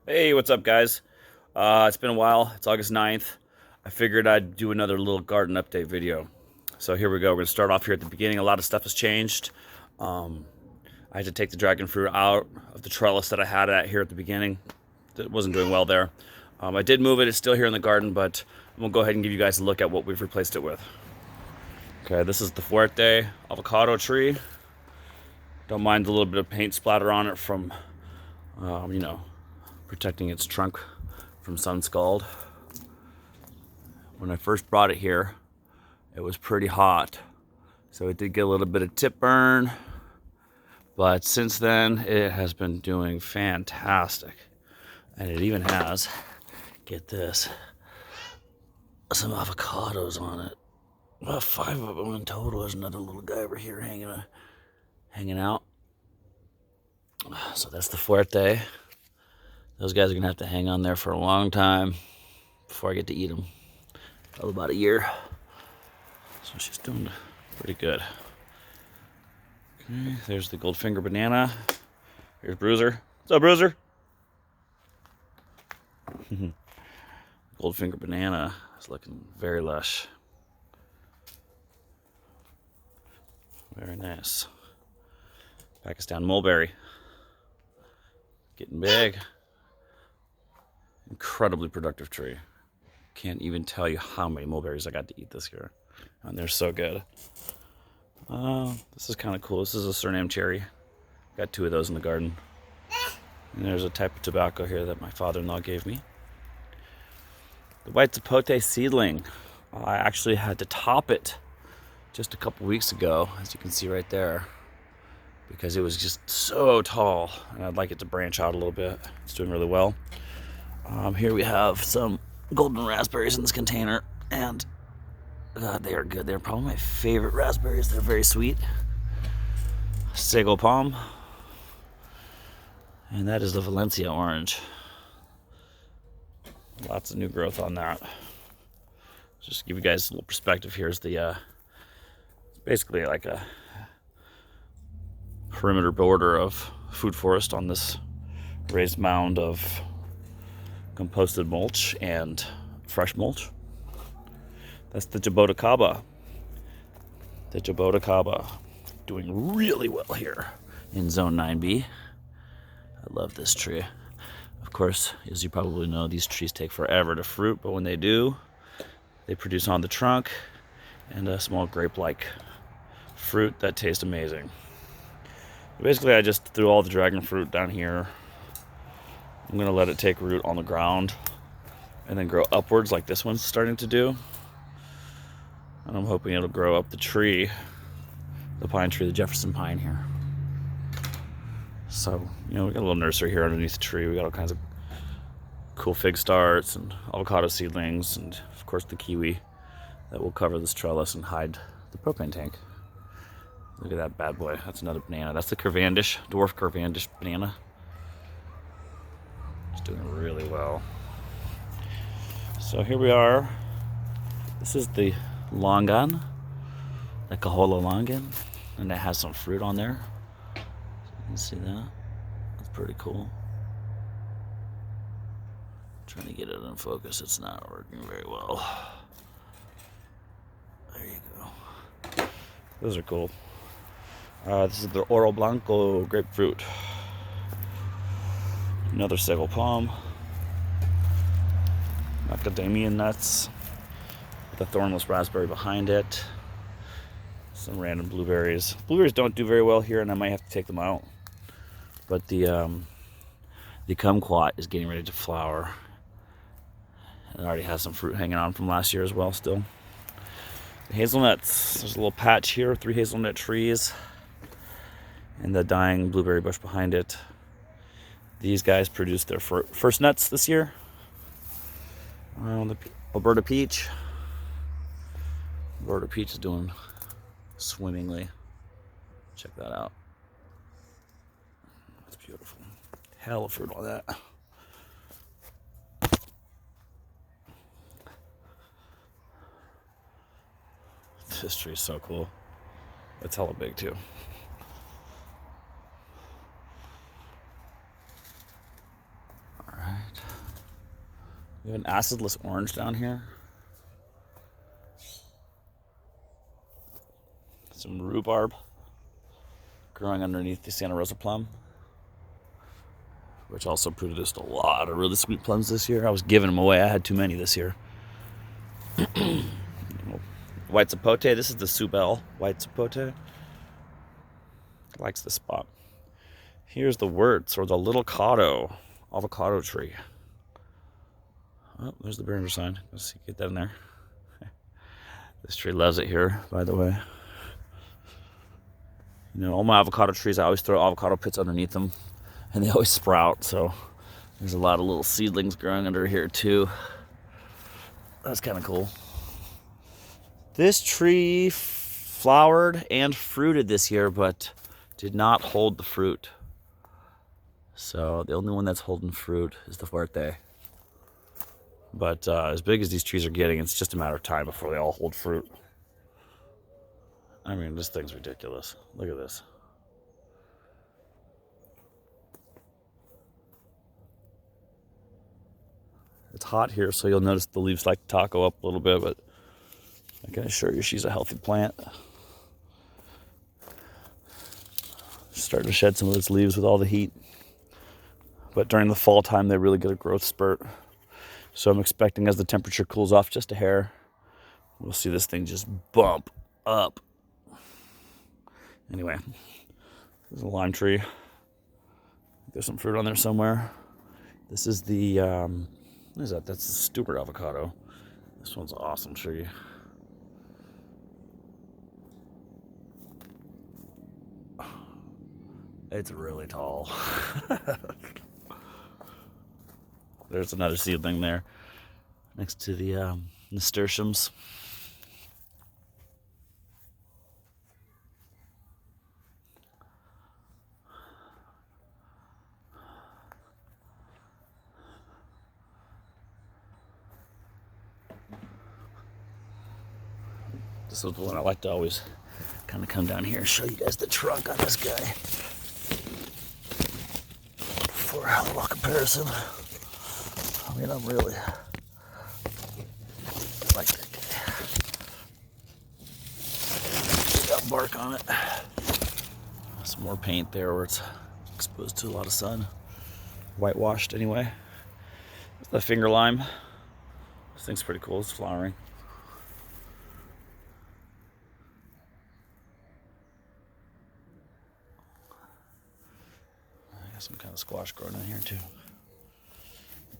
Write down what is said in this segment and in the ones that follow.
Hey, what's up, guys? It's been a while. It's August 9th. I figured I'd do another little garden update video. So here we go. We're going to start off here at the beginning. A lot of stuff has changed. Um, I had to take the dragon fruit out of the trellis that I had at here at the beginning. It wasn't doing well there. I did move it. It's still here in the garden, but we'll go ahead and give you guys a look at what we've replaced it with. Okay, this is the Fuerte avocado tree. Don't mind the little bit of paint splatter on it from, you know, protecting its trunk from sun scald. When I first brought it here, it was pretty hot, so it did get a little bit of tip burn, but since then it has been doing fantastic. And it even has, get this, some avocados on it. About 5 of them in total. There's another little guy over here hanging out. So that's the Fuerte. Those guys are gonna have to hang on there for a long time before I get to eat them. Probably about a year. So she's doing pretty good. Okay, there's the Goldfinger banana. Here's Bruiser. What's up, Bruiser? Goldfinger banana is looking very lush. Very nice. Pakistan mulberry. Getting big. Incredibly productive tree. Can't even tell you how many mulberries I got to eat this year. And they're so good. This is kind of cool. This is a Suriname cherry. Got 2 of those in the garden. And there's a type of tobacco here that my father-in-law gave me. The white zapote seedling. I actually had to top it just a couple weeks ago, as you can see right there, because it was just so tall, and I'd like it to branch out a little bit. It's doing really well. Here we have some golden raspberries in this container, and they are good. They're probably my favorite raspberries. They're very sweet. Sago palm, and that is the Valencia orange. Lots of new growth on that. Just to give you guys a little perspective, here's the basically like a perimeter border of food forest on this raised mound of composted mulch and fresh mulch. That's the Jaboticaba. The Jaboticaba doing really well here in Zone 9B. I love this tree. Of course, as you probably know, these trees take forever to fruit, but when they do, they produce on the trunk and a small grape-like fruit that tastes amazing. Basically, I just threw all the dragon fruit down here. I'm gonna let it take root on the ground and then grow upwards like this one's starting to do. And I'm hoping it'll grow up the tree, the pine tree, the Jefferson pine here. So, you know, we got a little nursery here underneath the tree. We got all kinds of cool fig starts and avocado seedlings, and of course the kiwi that will cover this trellis and hide the propane tank. Look at that bad boy. That's another banana. That's the Cavendish, dwarf Cavendish banana. It's doing really well. So here we are. This is the longan, the Cahola longan, and it has some fruit on there. So you can see that. That's pretty cool. Trying to get it in focus. It's not working very well. There you go. Those are cool. This is the Oro Blanco grapefruit. Another sago palm. Macadamia nuts. With a thornless raspberry behind it. Some random blueberries. Blueberries don't do very well here, and I might have to take them out. But the kumquat is getting ready to flower. It already has some fruit hanging on from last year as well still. The hazelnuts. There's a little patch here, 3 hazelnut trees. And the dying blueberry bush behind it. These guys produced their first nuts this year. The Alberta peach. Alberta peach is doing swimmingly. Check that out. That's beautiful. Hell of fruit on that. This tree is so cool. It's hella big too. Alright. We have an acidless orange down here. Some rhubarb growing underneath the Santa Rosa plum, which also produced a lot of really sweet plums this year. I was giving them away. I had too many this year. White Zapote. This is the Subel White Zapote. Likes this spot. Here's the Wurtz, or the Little Cotto avocado tree. Oh, there's the Behringer sign. Let's see, get that in there. This tree loves it here, by the way. You know, all my avocado trees, I always throw avocado pits underneath them, and they always sprout. So there's a lot of little seedlings growing under here too. That's kind of cool. This tree flowered and fruited this year, but did not hold the fruit. So the only one that's holding fruit is the Fuerte. But as big as these trees are getting, it's just a matter of time before they all hold fruit. I mean, this thing's ridiculous. Look at this. It's hot here, so you'll notice the leaves like to taco up a little bit, but I can assure you she's a healthy plant. She's starting to shed some of its leaves with all the heat. But during the fall time, they really get a growth spurt. So I'm expecting as the temperature cools off just a hair, we'll see this thing just bump up. Anyway, there's a lime tree. There's some fruit on there somewhere. This is the, what is that? That's the Stewart avocado. This one's an awesome tree. It's really tall. There's another seedling there next to the nasturtiums. This is the one I like to always kind of come down here and show you guys the trunk on this guy for a little comparison. I mean, I'm really like that guy. Got bark on it. Some more paint there where it's exposed to a lot of sun. Whitewashed anyway. The finger lime. This thing's pretty cool. It's flowering. I got some kind of squash growing in here too.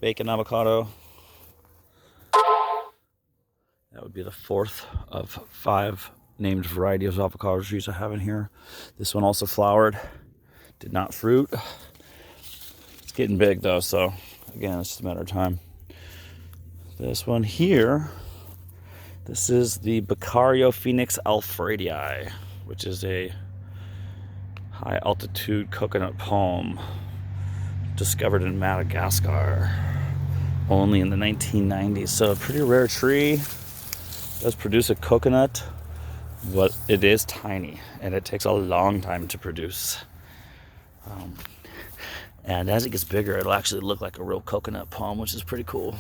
Bacon avocado. That would be the fourth of 5 named variety of avocado trees I have in here. This one also flowered, did not fruit. It's getting big though, so again, it's just a matter of time. This one here, this is the Becario Phoenix alfredii, which is a high altitude coconut palm discovered in Madagascar only in the 1990s. So a pretty rare tree. It does produce a coconut, but it is tiny and it takes a long time to produce. And as it gets bigger, it'll actually look like a real coconut palm, which is pretty cool.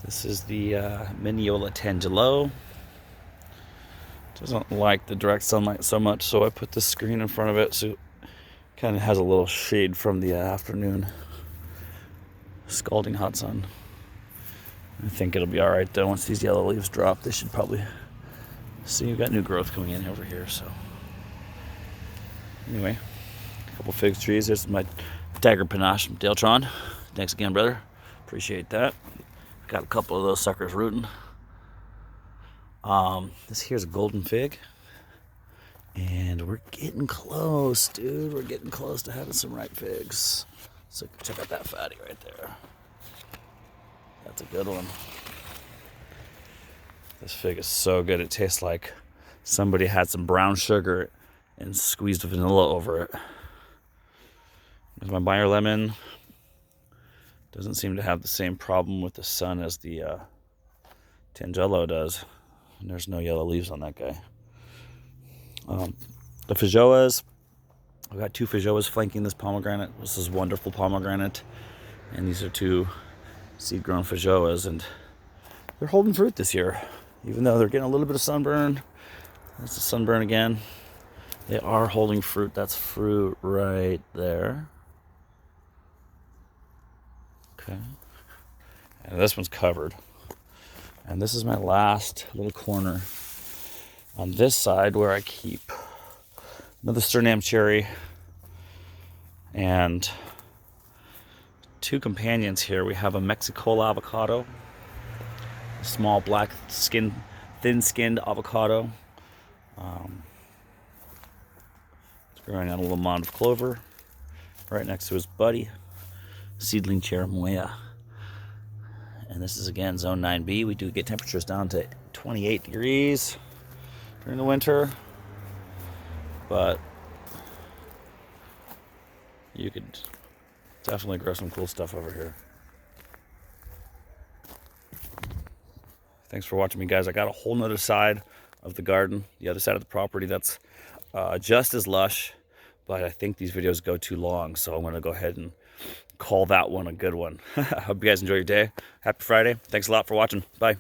This is the Migniola Tangelo. Doesn't like the direct sunlight so much, so I put the screen in front of it so it kind of has a little shade from the afternoon scalding hot sun. I think it'll be all right though. Once these yellow leaves drop, they should probably see we've got new growth coming in over here. So anyway, a couple fig trees. There's my Dagger Panache from Daletron. Thanks again, brother. Appreciate that. Got a couple of those suckers rooting. This here's a golden fig. And we're getting close, dude. We're getting close to having some ripe figs. So check out that fatty right there. That's a good one. This fig is so good. It tastes like somebody had some brown sugar and squeezed vanilla over it. There's my Meyer lemon. Doesn't seem to have the same problem with the sun as the Tangelo does. And there's no yellow leaves on that guy. The Feijoas. I've got 2 Feijoas flanking this pomegranate. This is wonderful pomegranate. And these are 2 seed-grown feijoas, and they're holding fruit this year, even though they're getting a little bit of sunburn. There's the sunburn again. They are holding fruit. That's fruit right there. Okay. And this one's covered. And this is my last little corner on this side where I keep another Suriname cherry and two companions here. We have a Mexicola avocado, a small black skin, thin-skinned avocado. It's growing on a little mound of clover right next to his buddy, seedling cherimoya. And this is again zone 9B. We do get temperatures down to 28 degrees during the winter, but you could definitely grow some cool stuff over here. Thanks for watching me, guys. I got a whole nother side of the garden, the other side of the property that's just as lush, but I think these videos go too long, so I'm going to go ahead and call that one a good one. I hope you guys enjoy your day. Happy Friday. Thanks a lot for watching. Bye.